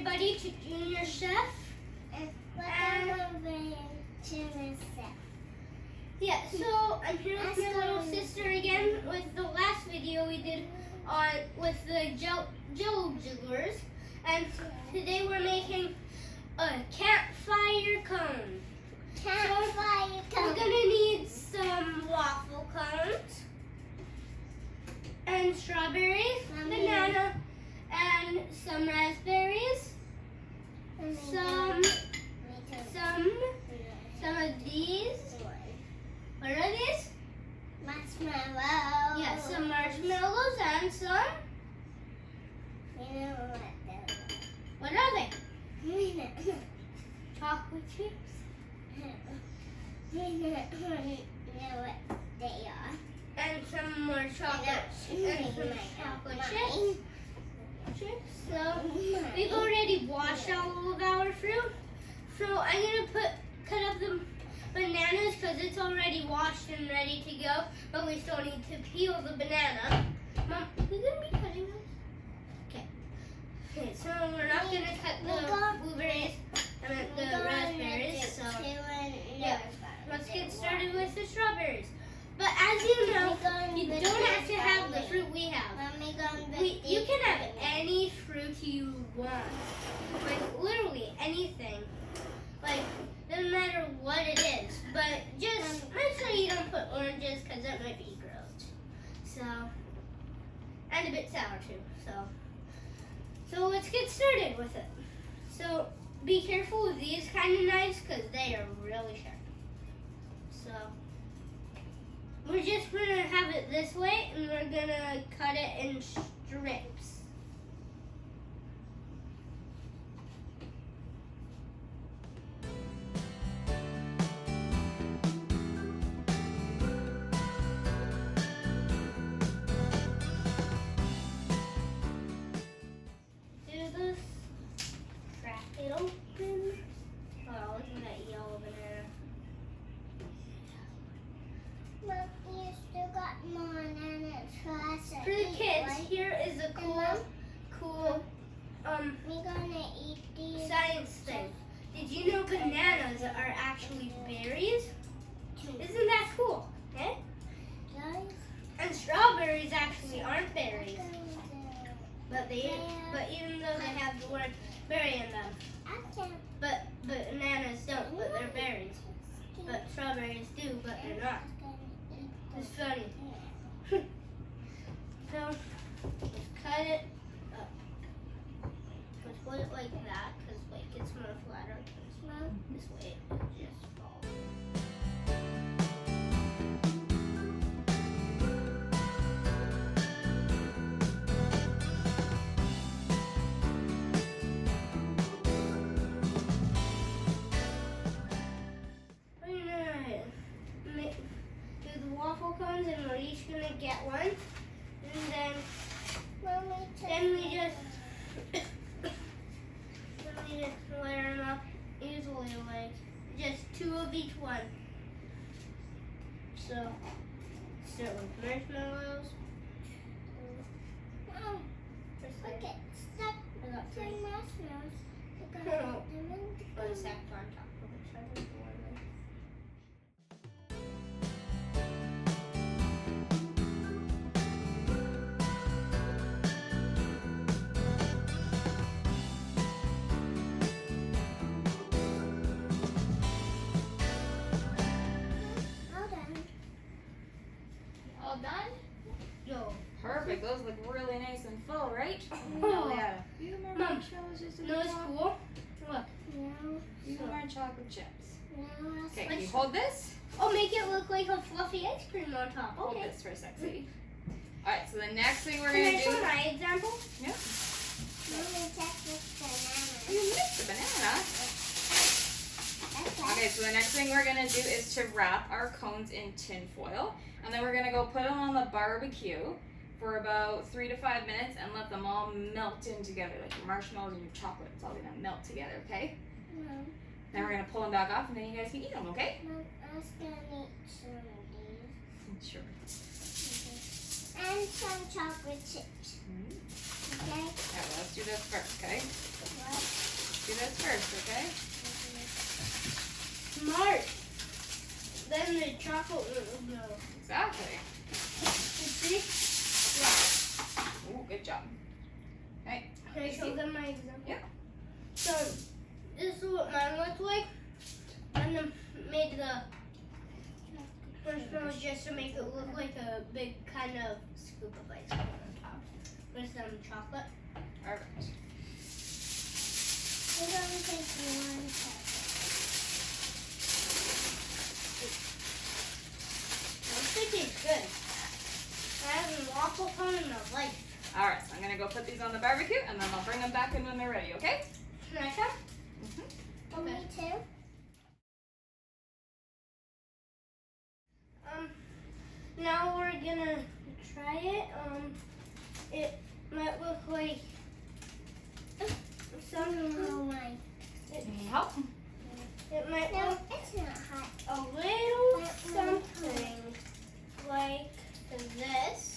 everybody to Junior Chef. And welcome to Junior Chef. Yeah, so I'm here with my little sister again with the last video we did on with the Jello jigglers, and today we're making a campfire cone. Campfire So we're gonna need some waffle cones and strawberries, banana, and some raspberries. Some of these. What are these? Marshmallows. Yeah, some marshmallows and some. You know What are they? what? Chocolate chips. You know what they are. And some more chocolate chips. So we've already washed all of our fruit. So I'm gonna cut up the bananas because it's already washed and ready to go. But we still need to peel the banana. Mom, who's gonna be cutting those? Okay, so we're not gonna cut the blueberries and the raspberries. So yeah, let's get started with the strawberries. But as you know, you don't have to have the fruit we have. You can have any fruit you want. Like literally anything. Like, doesn't matter what it is. But just make sure you don't put oranges because that might be gross. So, and a bit sour too. So let's get started with it. So be careful with these kind of knives because they are really sharp. So we're just gonna have it this way and we're gonna cut it in strips. Open. Oh, look at that yellow banana. Look, you still got more and it's For the kids, here is a cool we're gonna eat these. science thing. Did you know bananas are actually berries? Isn't that cool? Okay? And strawberries actually aren't berries. But even though they have the word berry in them. But bananas don't, but they're berries. But strawberries do, but they're not. It's funny. So, let's cut it up. Let's put it like that, because like it's more flatter. This way it just falls. Waffle cones, and we're each gonna get one, and then we just layer them up easily, like just 2 of each one. So start with marshmallows. Oh, look, it's stuck I got to 3. marshmallows. Or the stacked on top of each other. All done? Yo. Perfect. Those look really nice and full, right? Oh. Yeah. You more Mom, marshmallows just in No, the it's top? cool. Look. You more chocolate chips. Okay, Like- you hold this. Oh, make it look like a fluffy ice cream on top. Hold Okay. this for a sec, Sadie. Alright, so the next thing we're Can I going to show do... my example? Yeah. Mommy, check this banana. You missed the banana. Okay, so the next thing we're going to do is to wrap our cones in tin foil. And then we're going to go put them on the barbecue for about 3 to 5 minutes and let them all melt in together. Like your marshmallows and your chocolate. It's all going to melt together, okay? Then we're going to pull them back off and then you guys can eat them, okay? I was gonna eat some of these. Sure. And some chocolate chips. Okay? Alright, well, let's do this first, okay? What? this first, okay? Smart. Then the chocolate will go. Exactly. You see? Ooh, good job. Okay. Can I show them my example? Yeah. So, this is what mine looked like. And then made the marshmallows just to make it look like a big kind of scoop of ice cream on top. With some chocolate. Perfect. We're going to take one second. This tastes good. I haven't waffle cone in my life. All right, so I'm gonna go put these on the barbecue, and then I'll bring them back in when they're ready. Okay? Can I try? Me too. Now we're gonna try it. It might look like something. Help. It might No, look it's not hot. a little something like this.